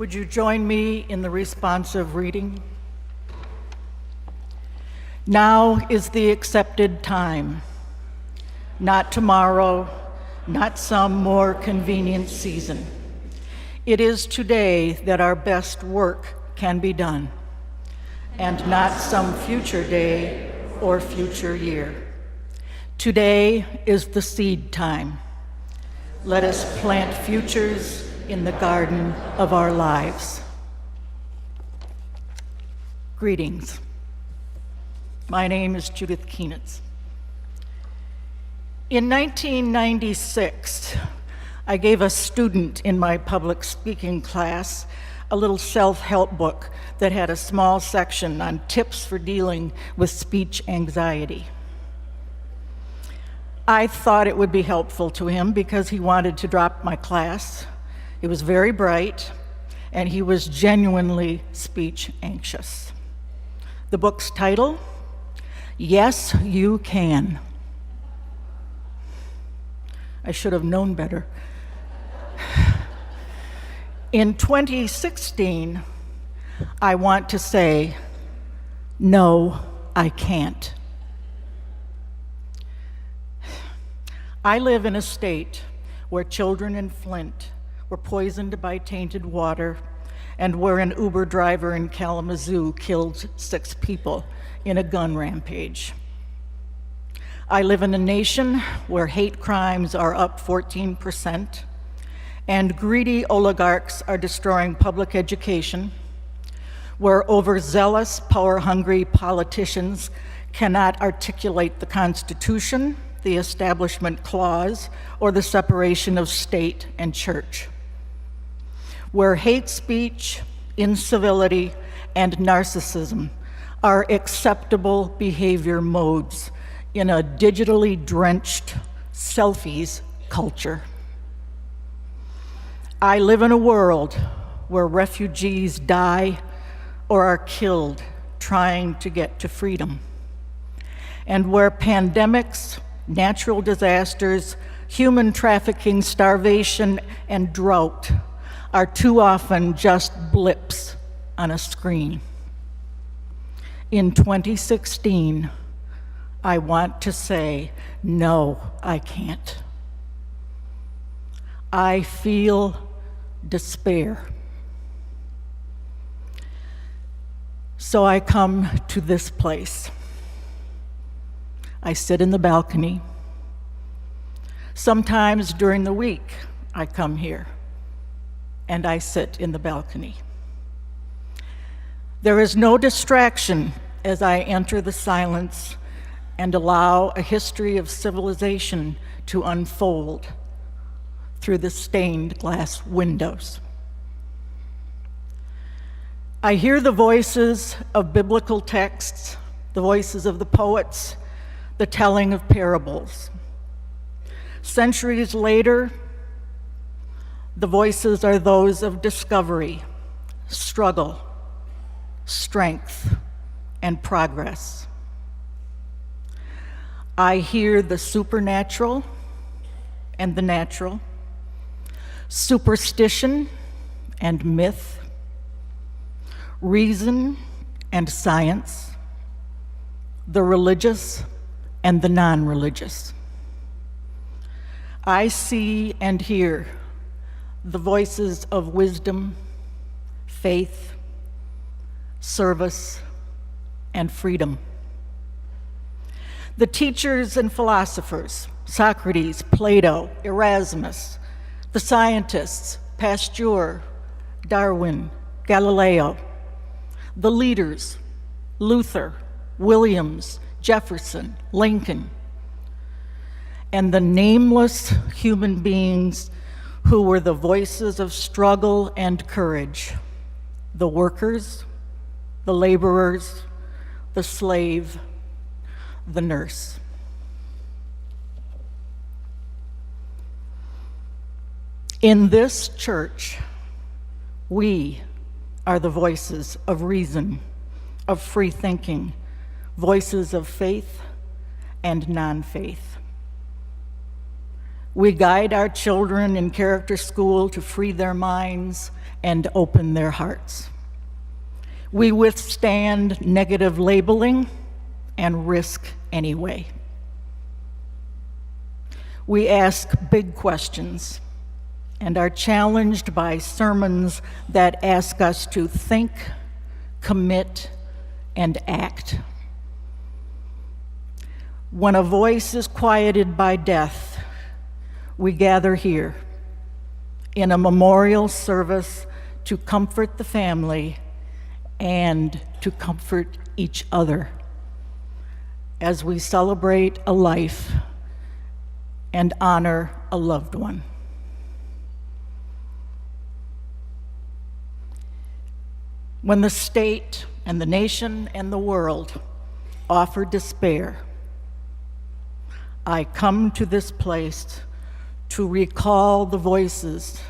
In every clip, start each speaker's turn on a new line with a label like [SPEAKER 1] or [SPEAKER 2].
[SPEAKER 1] Would you join me in the responsive reading? Now is the accepted time, not tomorrow, not some more convenient season. It is today that our best work can be done, and not some future day or future year. Today is the seed time. Let us plant futures in the garden of our lives. Greetings. My name is Judith Kienitz. In 1996, I gave a student in my public speaking class a little self-help book that had a small section on tips for dealing with speech anxiety. I thought it would be helpful to him because he wanted to drop my class. He was very bright, and he was genuinely speech anxious. The book's title, Yes, You Can. I should have known better. In 2016, I want to say, no, I can't. I live in a state where children in Flint were poisoned by tainted water, and where an Uber driver in Kalamazoo killed 6 people in a gun rampage. I live in a nation where hate crimes are up 14%, and greedy oligarchs are destroying public education, where overzealous, power-hungry politicians cannot articulate the Constitution, the Establishment Clause, or the separation of state and church, where hate speech, incivility, and narcissism are acceptable behavior modes in a digitally drenched selfies culture. I live in a world where refugees die or are killed trying to get to freedom, and where pandemics, natural disasters, human trafficking, starvation, and drought are too often just blips on a screen. In 2016, I want to say, no, I can't. I feel despair. So I come to this place. I sit in the balcony. Sometimes during the week, I come here and I sit in the balcony. There is no distraction as I enter the silence and allow a history of civilization to unfold through the stained glass windows. I hear the voices of biblical texts, the voices of the poets, the telling of parables. Centuries later, the voices are those of discovery, struggle, strength, and progress. I hear the supernatural and the natural, superstition and myth, reason and science, the religious and the non-religious. I see and hear the voices of wisdom, faith, service, and freedom. The teachers and philosophers, Socrates, Plato, Erasmus, the scientists, Pasteur, Darwin, Galileo, the leaders, Luther, Williams, Jefferson, Lincoln, and the nameless human beings who were the voices of struggle and courage, the workers, the laborers, the slave, the nurse. In this church, we are the voices of reason, of free thinking, voices of faith and non-faith. We guide our children in character school to free their minds and open their hearts. We withstand negative labeling and risk anyway. We ask big questions and are challenged by sermons that ask us to think, commit, and act. When a voice is quieted by death, we gather here in a memorial service to comfort the family and to comfort each other as we celebrate a life and honor a loved one. When the state and the nation and the world offer despair, I come to this place to recall the voices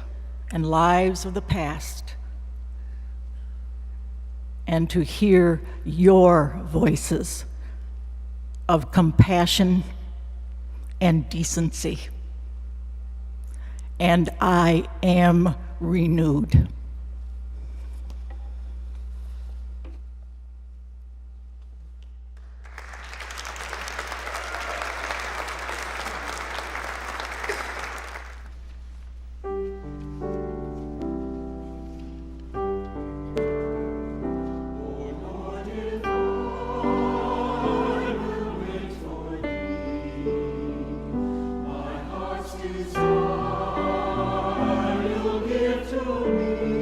[SPEAKER 1] and lives of the past and to hear your voices of compassion and decency. And I am renewed.
[SPEAKER 2] Desire you'll give to me.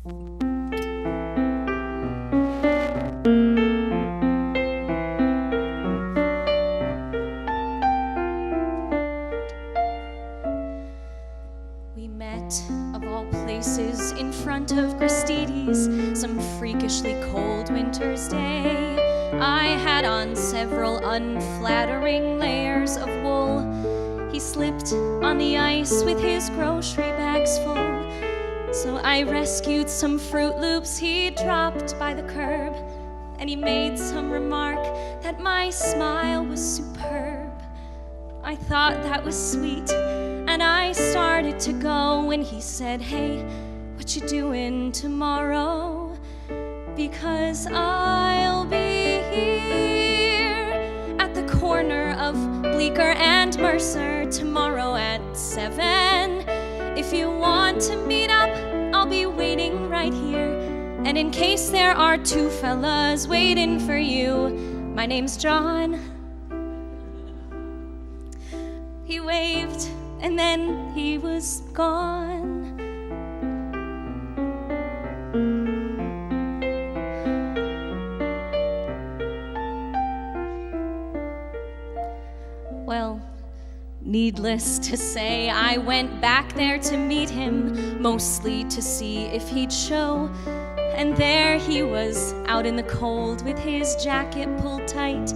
[SPEAKER 2] We met, of all places, in front of Gristedes, some freakishly cold winter's day. I had on several unflattering layers of wool. He slipped on the ice with his grocery bags full. So I rescued some Fruit Loops he dropped by the curb, and he made some remark that my smile was superb. I thought that was sweet, and I started to go when he said, "Hey, what you doing tomorrow? Because I'll be here at the corner of Bleecker and Mercer tomorrow at 7. If you want to meet up, I'll be waiting right here. And in case there are two fellas waiting for you, my name's John." He waved, and then he was gone. Well, needless to say, I went back there to meet him, mostly to see if he'd show. And there he was, out in the cold with his jacket pulled tight.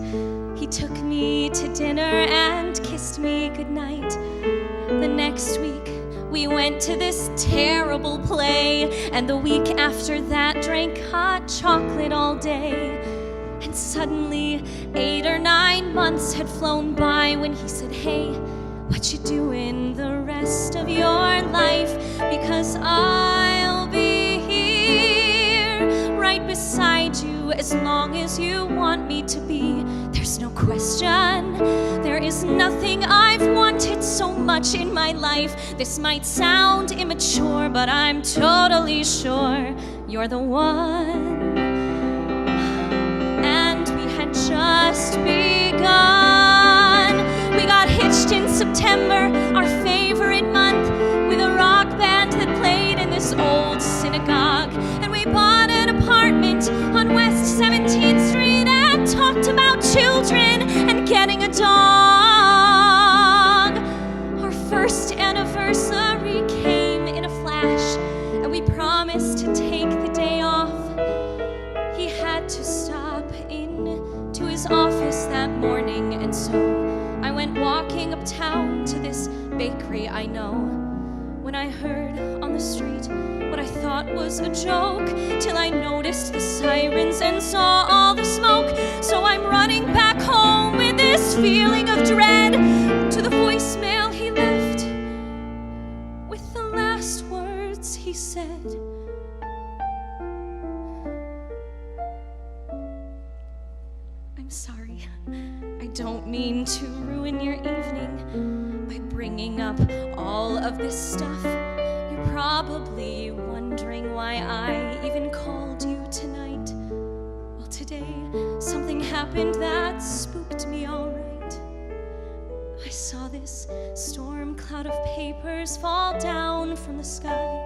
[SPEAKER 2] He took me to dinner and kissed me goodnight. The next week, we went to this terrible play, and the week after that, drank hot chocolate all day. And suddenly, 8 or 9 months had flown by when he said, "Hey, what you doing the rest of your life? Because I'll be here right beside you as long as you want me to be. There's no question, there is nothing I've wanted so much in my life. This might sound immature, but I'm totally sure you're the one." And we had just begun. We got hitched in September, our favorite month, with a rock band that played in this old synagogue. And we bought an apartment on West 17th Street and talked about children and getting a dog. Our first anniversary came in a flash, and we promised to take the day off. He had to stop in to his office that morning, and so I went walking uptown to this bakery I know, when I heard on the street what I thought was a joke, till I noticed the sirens and saw all the smoke. So I'm running back home with this feeling of dread, to the voicemail he left with the last words he said. "I'm sorry, I don't mean to ruin your evening by bringing up all of this stuff. You're probably wondering why I even called you tonight. Well, today something happened that spooked me all right. I saw this storm cloud of papers fall down from the sky,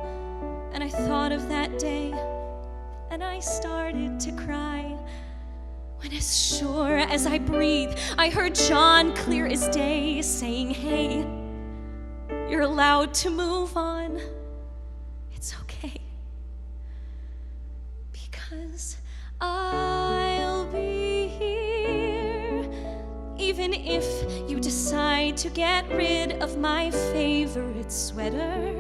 [SPEAKER 2] and I thought of that day, and I started to cry. When as sure as I breathe, I heard John clear as day saying, 'Hey, you're allowed to move on. It's okay. Because I'll be here, even if you decide to get rid of my favorite sweater.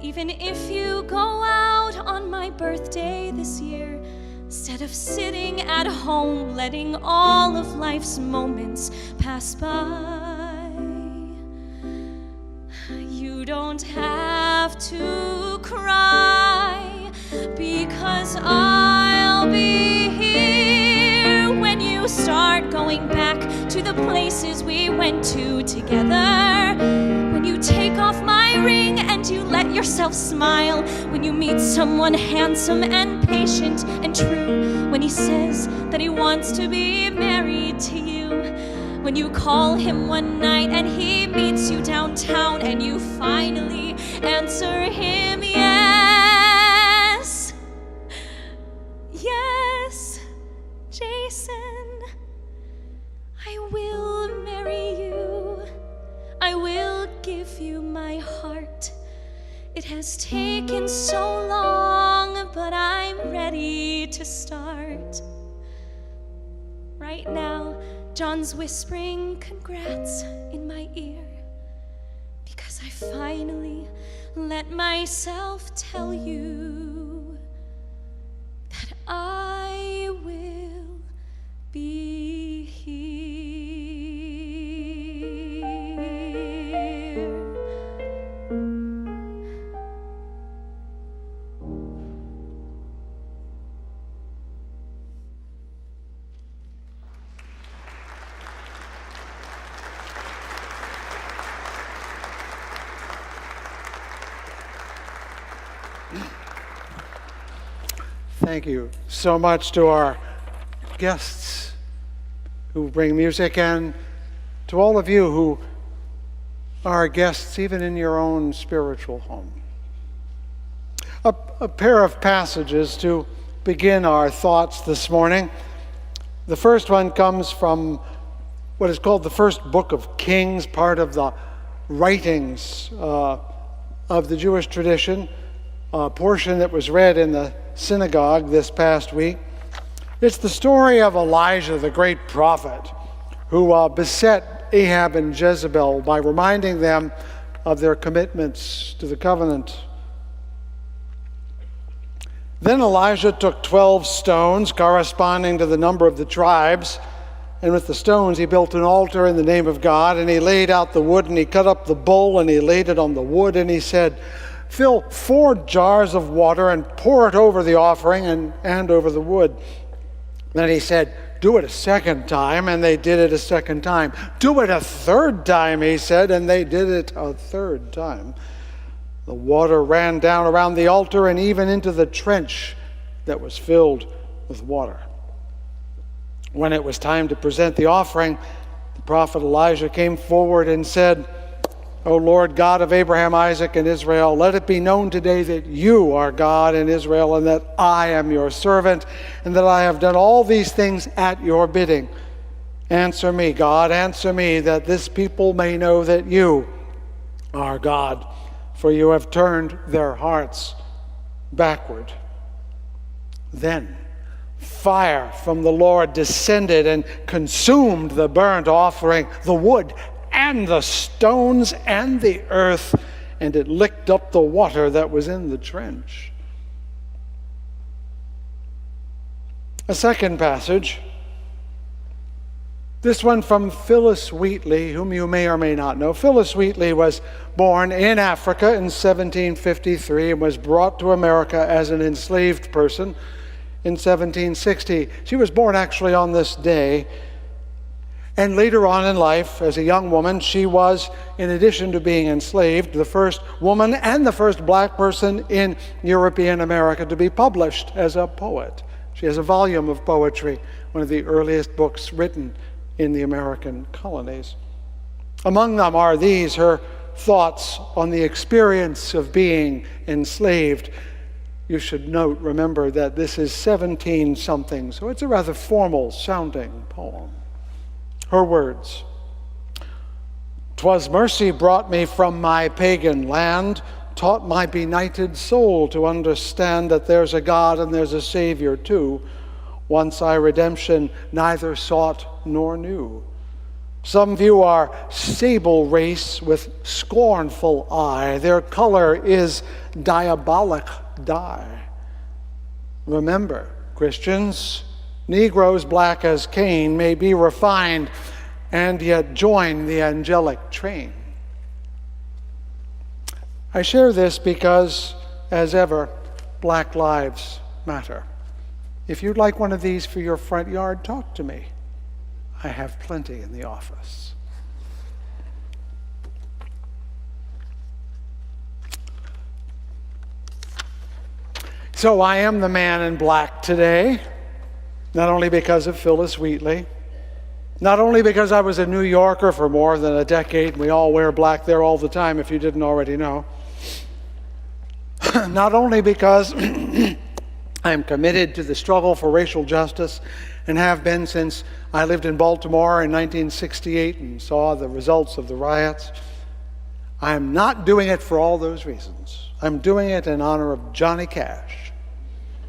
[SPEAKER 2] Even if you go out on my birthday this year, instead of sitting at home letting all of life's moments pass by. You don't have to cry, because I'll be here when you start going back to the places we went to together. When you take off my ring and you let yourself smile. When you meet someone handsome and patient and true. When he says that he wants to be married to you. When you call him one night and he meets you downtown and you finally answer him yes. It has taken so long, but I'm ready to start. Right now, John's whispering congrats in my ear, because I finally let myself tell you that I will be here.
[SPEAKER 3] Thank you so much to our guests who bring music, and to all of you who are guests even in your own spiritual home. A pair of passages to begin our thoughts this morning. The first one comes from what is called the first book of Kings, part of the writings of the Jewish tradition, a portion that was read in the synagogue this past week. It's the story of Elijah, the great prophet, who beset Ahab and Jezebel by reminding them of their commitments to the covenant. Then Elijah took 12 stones corresponding to the number of the tribes, and with the stones he built an altar in the name of God, and he laid out the wood, and he cut up the bull, and he laid it on the wood, and he said, "Fill 4 jars of water and pour it over the offering and over the wood." Then he said, "Do it a second time," and they did it a second time. "Do it a third time," he said, and they did it a third time. The water ran down around the altar and even into the trench that was filled with water. When it was time to present the offering, the prophet Elijah came forward and said, "O Lord God of Abraham, Isaac, and Israel, let it be known today that you are God in Israel, and that I am your servant, and that I have done all these things at your bidding. Answer me, God, answer me, that this people may know that you are God, for you have turned their hearts backward." Then fire from the Lord descended and consumed the burnt offering, the wood, and the stones and the earth, and it licked up the water that was in the trench. A second passage, this one from Phyllis Wheatley, whom you may or may not know. Phyllis Wheatley was born in Africa in 1753 and was brought to America as an enslaved person in 1760. She was born actually on this day. And later on in life, as a young woman, she was, in addition to being enslaved, the first woman and the first black person in European America to be published as a poet. She has a volume of poetry, one of the earliest books written in the American colonies. Among them are these, her thoughts on the experience of being enslaved. You should remember that this is 17-something, so it's a rather formal-sounding poem. Her words: "'Twas mercy brought me from my pagan land, taught my benighted soul to understand that there's a God and there's a Savior too. Once I redemption neither sought nor knew. Some view our sable race with scornful eye. Their color is diabolic dye. Remember, Christians, Negroes black as Cain may be refined and yet join the angelic train." I share this because, as ever, black lives matter. If you'd like one of these for your front yard, talk to me. I have plenty in the office. So I am the man in black today. Not only because of Phyllis Wheatley, not only because I was a New Yorker for more than a decade, and we all wear black there all the time if you didn't already know. Not only because I am committed to the struggle for racial justice and have been since I lived in Baltimore in 1968 and saw the results of the riots. I am not doing it for all those reasons. I'm doing it in honor of Johnny Cash,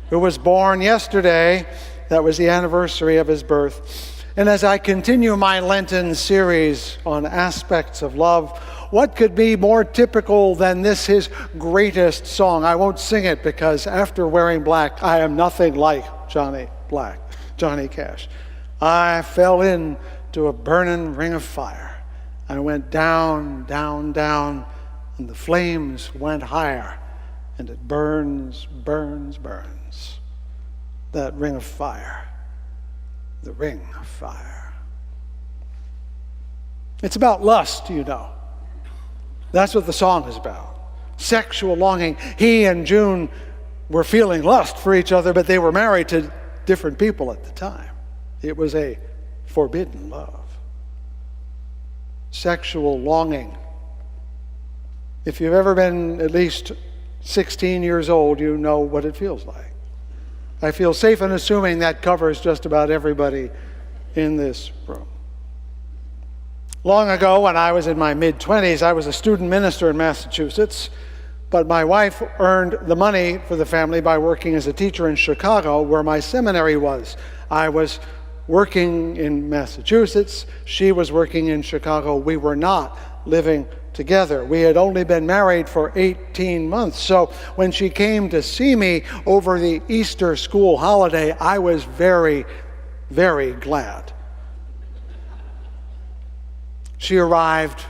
[SPEAKER 3] who was born yesterday. That was the anniversary of his birth. And as I continue my Lenten series on aspects of love, what could be more typical than this, his greatest song? I won't sing it because after wearing black, I am nothing like Johnny Cash. I fell into a burning ring of fire. I went down, down, down, and the flames went higher, and it burns, burns, burns. That ring of fire, the ring of fire. It's about lust, you know. That's what the song is about. Sexual longing. He and June were feeling lust for each other, but they were married to different people at the time. It was a forbidden love. Sexual longing. If you've ever been at least 16 years old, you know what it feels like. I feel safe in assuming that covers just about everybody in this room. Long ago, when I was in my mid-20s, I was a student minister in Massachusetts, but my wife earned the money for the family by working as a teacher in Chicago, where my seminary was. I was working in Massachusetts. She was working in Chicago. We were not living together. We had only been married for 18 months. So when she came to see me over the Easter school holiday, I was very, very glad. She arrived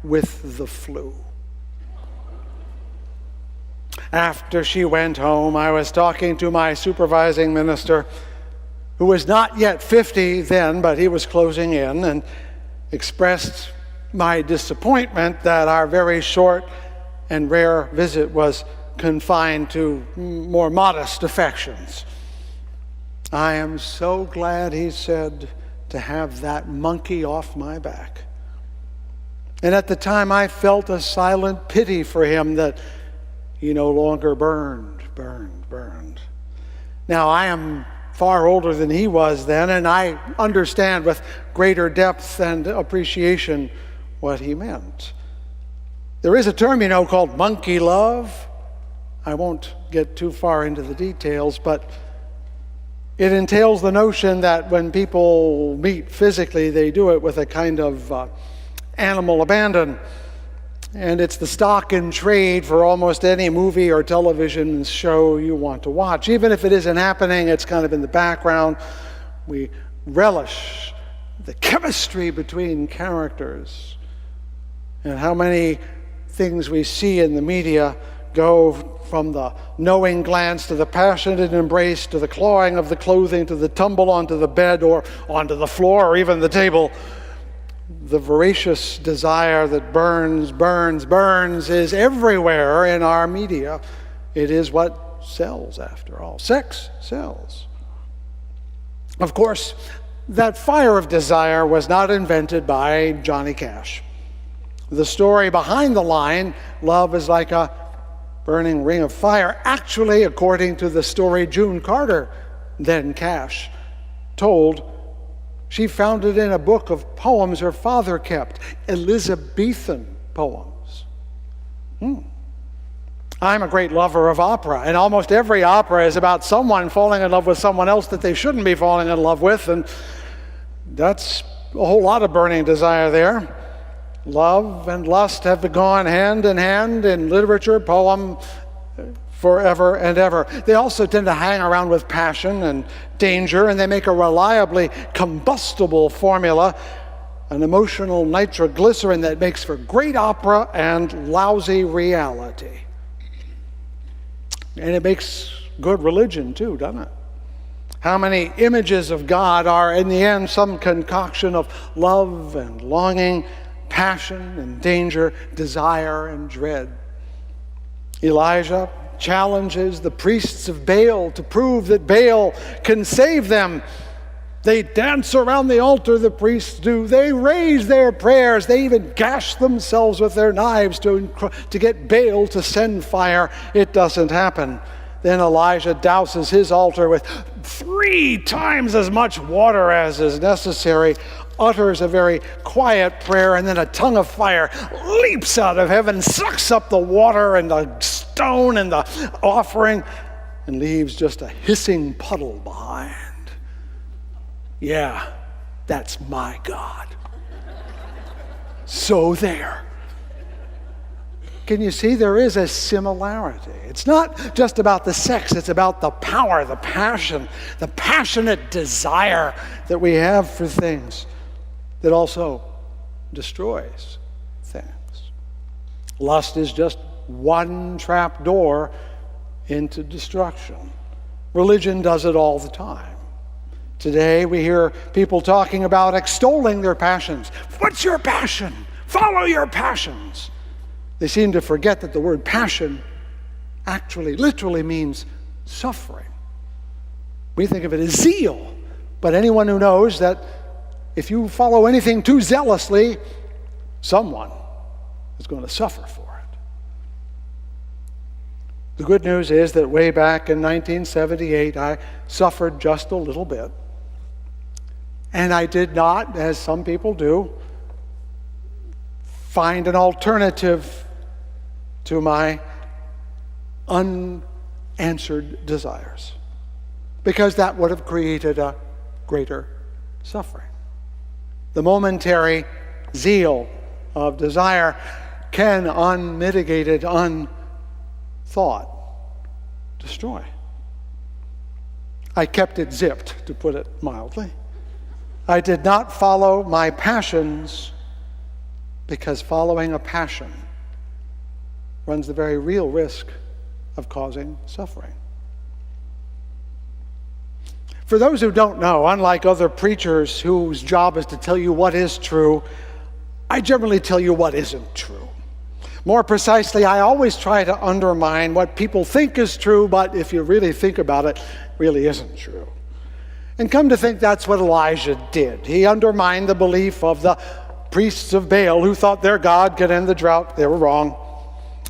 [SPEAKER 3] with the flu. After she went home, I was talking to my supervising minister, who was not yet 50 then, but he was closing in, and expressed my disappointment that our very short and rare visit was confined to more modest affections. I am so glad, he said, to have that monkey off my back. And at the time I felt a silent pity for him that he no longer burned. Now I am far older than he was then, and I understand with greater depth and appreciation what he meant. There is a term, called monkey love. I won't get too far into the details, but it entails the notion that when people meet physically, they do it with a kind of animal abandon. And it's the stock in trade for almost any movie or television show you want to watch. Even if it isn't happening, it's kind of in the background. We relish the chemistry between characters. And how many things we see in the media go from the knowing glance to the passionate embrace to the clawing of the clothing to the tumble onto the bed or onto the floor or even the table. The voracious desire that burns is everywhere in our media. It is what sells, after all. Sex sells. Of course, that fire of desire was not invented by Johnny Cash. The story behind the line, love is like a burning ring of fire, actually, according to the story June Carter, then Cash, told, she found it in a book of poems her father kept, Elizabethan poems. I'm a great lover of opera, and almost every opera is about someone falling in love with someone else that they shouldn't be falling in love with, and that's a whole lot of burning desire there. Love and lust have gone hand in hand in literature, poem, forever and ever. They also tend to hang around with passion and danger, and they make a reliably combustible formula, an emotional nitroglycerin that makes for great opera and lousy reality. And it makes good religion too, doesn't it? How many images of God are, in the end, some concoction of love and longing, passion and danger, desire and dread? Elijah challenges the priests of Baal to prove that Baal can save them. They dance around the altar, the priests do. They raise their prayers. They even gash themselves with their knives to get Baal to send fire. It doesn't happen. Then Elijah douses his altar with 3 times as much water as is necessary. utters a very quiet prayer, and then a tongue of fire leaps out of heaven, sucks up the water and the stone and the offering, and leaves just a hissing puddle behind. Yeah, that's my God. So there. Can you see there is a similarity? It's not just about the sex, it's about the power, the passion, the passionate desire that we have for things that also destroys things. Lust is just one trap door into destruction. Religion does it all the time. Today we hear people talking about extolling their passions. What's your passion? Follow your passions. They seem to forget that the word passion actually literally means suffering. We think of it as zeal, but anyone who knows that if you follow anything too zealously, someone is going to suffer for it. The good news is that way back in 1978, I suffered just a little bit. And I did not, as some people do, find an alternative to my unanswered desires, because that would have created a greater suffering. The momentary zeal of desire can, unmitigated, unthought, destroy. I kept it zipped, to put it mildly. I did not follow my passions, because following a passion runs the very real risk of causing suffering. For those who don't know, unlike other preachers whose job is to tell you what is true, I generally tell you what isn't true. More precisely, I always try to undermine what people think is true, but if you really think about it, really isn't true. And come to think, that's what Elijah did. He undermined the belief of the priests of Baal who thought their God could end the drought. They were wrong.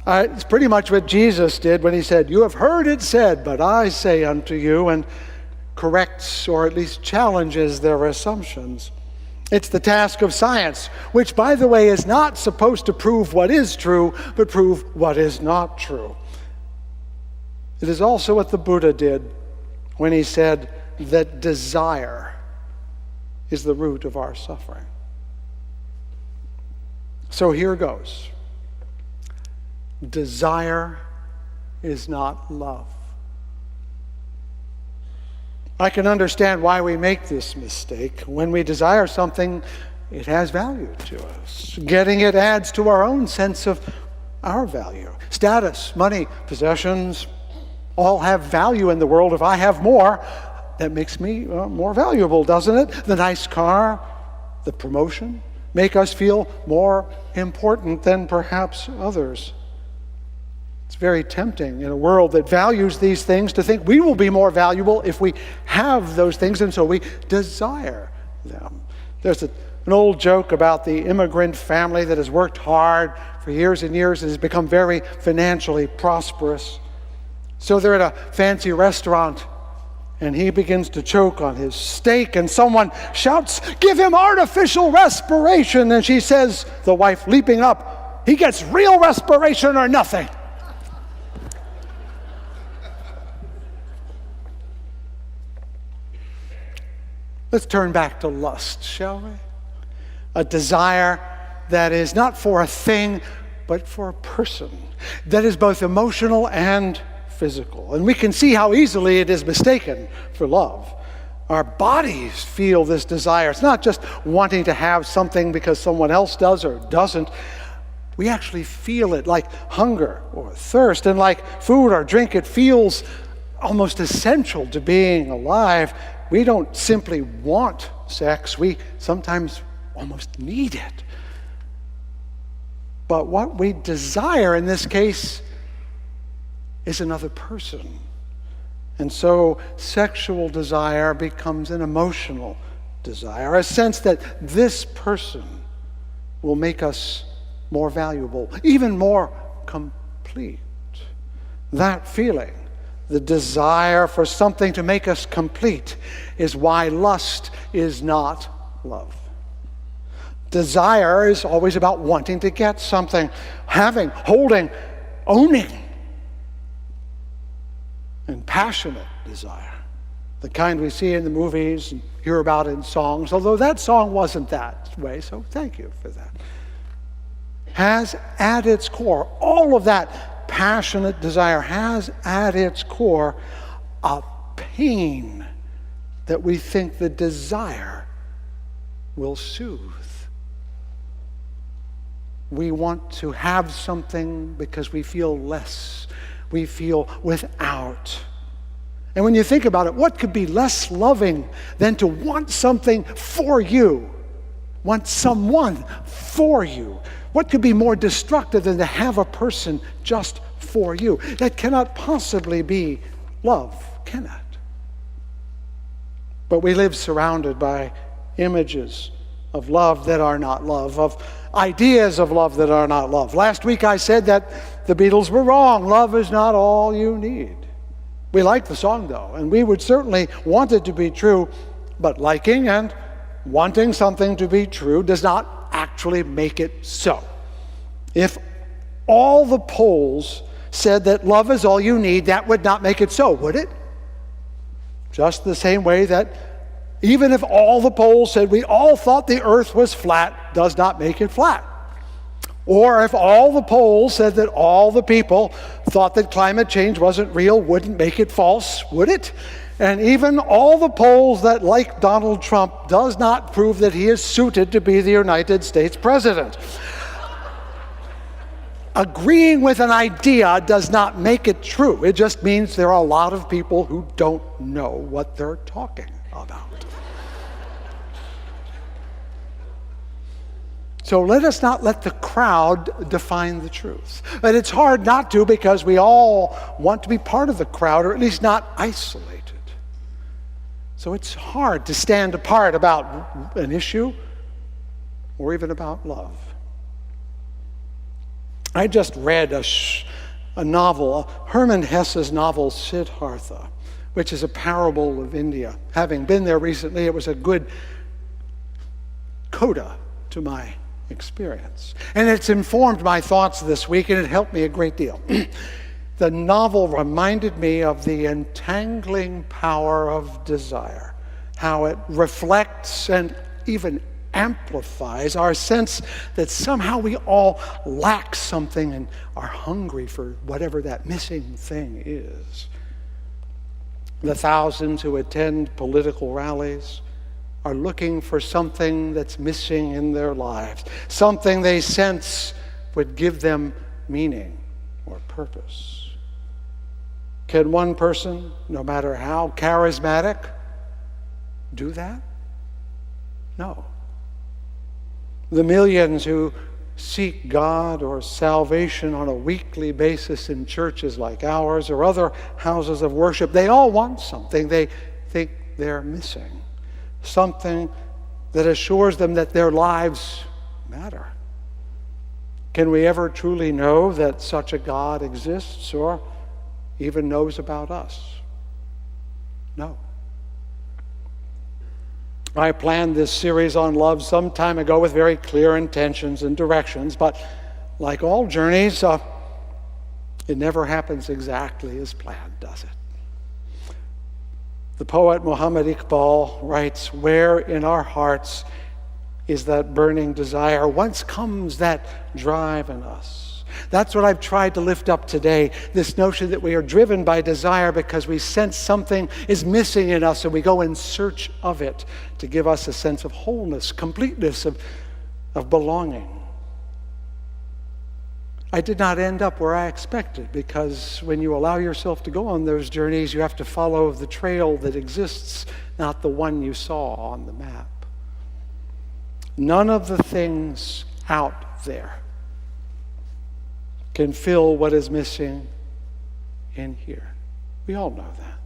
[SPEAKER 3] It's pretty much what Jesus did when he said, "You have heard it said, but I say unto you," and corrects or at least challenges their assumptions. It's the task of science, which, by the way, is not supposed to prove what is true, but prove what is not true. It is also what the Buddha did when he said that desire is the root of our suffering. So here goes. Desire is not love. I can understand why we make this mistake. When we desire something, it has value to us. Getting it adds to our own sense of our value. Status, money, possessions, all have value in the world. If I have more, that makes me more valuable, doesn't it? The nice car, the promotion, make us feel more important than perhaps others. It's very tempting in a world that values these things to think we will be more valuable if we have those things, and so we desire them. There's an old joke about the immigrant family that has worked hard for years and years and has become very financially prosperous. So they're at a fancy restaurant, and he begins to choke on his steak, and someone shouts, "Give him artificial respiration!" And she says, the wife leaping up, "He gets real respiration or nothing." Let's turn back to lust, shall we? A desire that is not for a thing, but for a person, that is both emotional and physical. And we can see how easily it is mistaken for love. Our bodies feel this desire. It's not just wanting to have something because someone else does or doesn't. We actually feel it like hunger or thirst, and like food or drink, it feels almost essential to being alive. We don't simply want sex, we sometimes almost need it. But what we desire in this case is another person. And so sexual desire becomes an emotional desire, a sense that this person will make us more valuable, even more complete. That feeling, the desire for something to make us complete, is why lust is not love. Desire is always about wanting to get something, having, holding, owning. And passionate desire, the kind we see in the movies and hear about in songs, although that song wasn't that way, so thank you for that, has at its core, all of that passionate desire has at its core a pain that we think the desire will soothe. We want to have something because we feel less. We feel without. And when you think about it, what could be less loving than to want something for you? Want someone for you? What could be more destructive than to have a person just for you? That cannot possibly be love, can it? But we live surrounded by images of love that are not love, of ideas of love that are not love. Last week I said that the Beatles were wrong. Love is not all you need. We like the song though, and we would certainly want it to be true, but liking and wanting something to be true does not actually make it so. If all the polls said that love is all you need, that would not make it so, would it? Just the same way that even if all the polls said we all thought the earth was flat, does not make it flat. Or if all the polls said that all the people thought that climate change wasn't real, wouldn't make it false, would it? And even all the polls that, like Donald Trump, does not prove that he is suited to be the United States president. Agreeing with an idea does not make it true. It just means there are a lot of people who don't know what they're talking about. So let us not let the crowd define the truth. But it's hard not to, because we all want to be part of the crowd, or at least not isolated. So it's hard to stand apart about an issue or even about love. I just read a novel, Hermann Hesse's novel Siddhartha, which is a parable of India. Having been there recently, it was a good coda to my experience. And it's informed my thoughts this week, and it helped me a great deal. The novel reminded me of the entangling power of desire, how it reflects and even amplifies our sense that somehow we all lack something and are hungry for whatever that missing thing is. The thousands who attend political rallies are looking for something that's missing in their lives, something they sense would give them meaning or purpose. Can one person, no matter how charismatic, do that? No. The millions who seek God or salvation on a weekly basis in churches like ours or other houses of worship, they all want something they think they're missing. Something that assures them that their lives matter. Can we ever truly know that such a God exists or even knows about us? No. I planned this series on love some time ago with very clear intentions and directions, but like all journeys, it never happens exactly as planned, does it? The poet Muhammad Iqbal writes, "Where in our hearts is that burning desire? Whence comes that drive in us?" That's what I've tried to lift up today, this notion that we are driven by desire because we sense something is missing in us and we go in search of it to give us a sense of wholeness, completeness, of belonging. I did not end up where I expected, because when you allow yourself to go on those journeys, you have to follow the trail that exists, not the one you saw on the map. None of the things out there can fill what is missing in here. We all know that.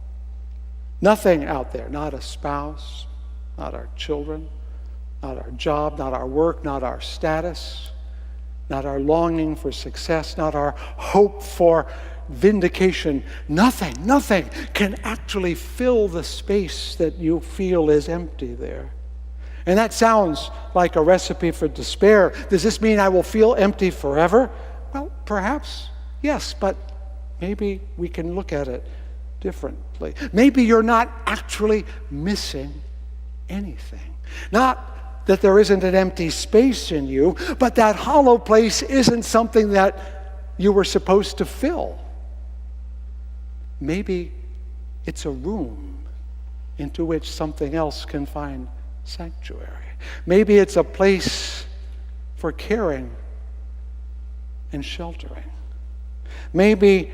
[SPEAKER 3] Nothing out there, not a spouse, not our children, not our job, not our work, not our status, not our longing for success, not our hope for vindication. Nothing can actually fill the space that you feel is empty there. And that sounds like a recipe for despair. Does this mean I will feel empty forever? Well, perhaps, yes, but maybe we can look at it differently. Maybe you're not actually missing anything. Not that there isn't an empty space in you, but that hollow place isn't something that you were supposed to fill. Maybe it's a room into which something else can find sanctuary. Maybe it's a place for caring and sheltering. Maybe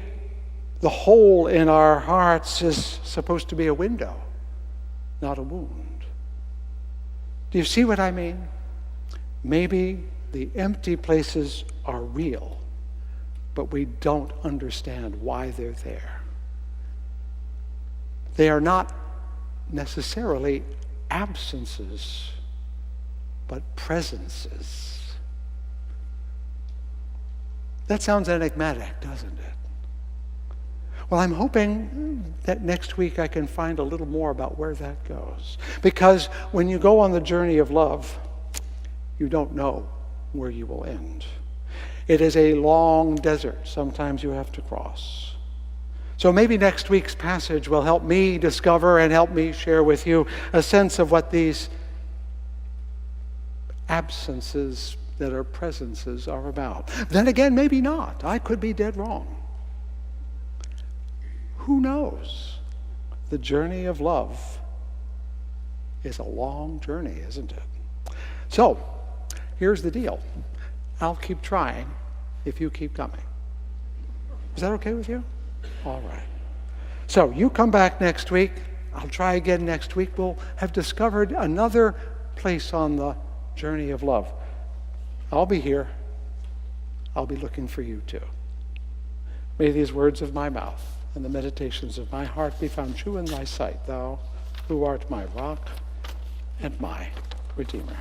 [SPEAKER 3] the hole in our hearts is supposed to be a window, not a wound. Do you see what I mean? Maybe the empty places are real, but we don't understand why they're there. They are not necessarily absences, but presences. That sounds enigmatic, doesn't it? Well, I'm hoping that next week I can find a little more about where that goes. Because when you go on the journey of love, you don't know where you will end. It is a long desert. Sometimes you have to cross. So maybe next week's passage will help me discover and help me share with you a sense of what these absences that are presences are about. Then again, maybe not. I could be dead wrong. Who knows? The journey of love is a long journey, isn't it? So, here's the deal. I'll keep trying if you keep coming. Is that okay with you? All right. So, you come back next week. I'll try again next week. We'll have discovered another place on the journey of love. I'll be here. I'll be looking for you too. May these words of my mouth and the meditations of my heart be found true in thy sight, thou who art my rock and my Redeemer.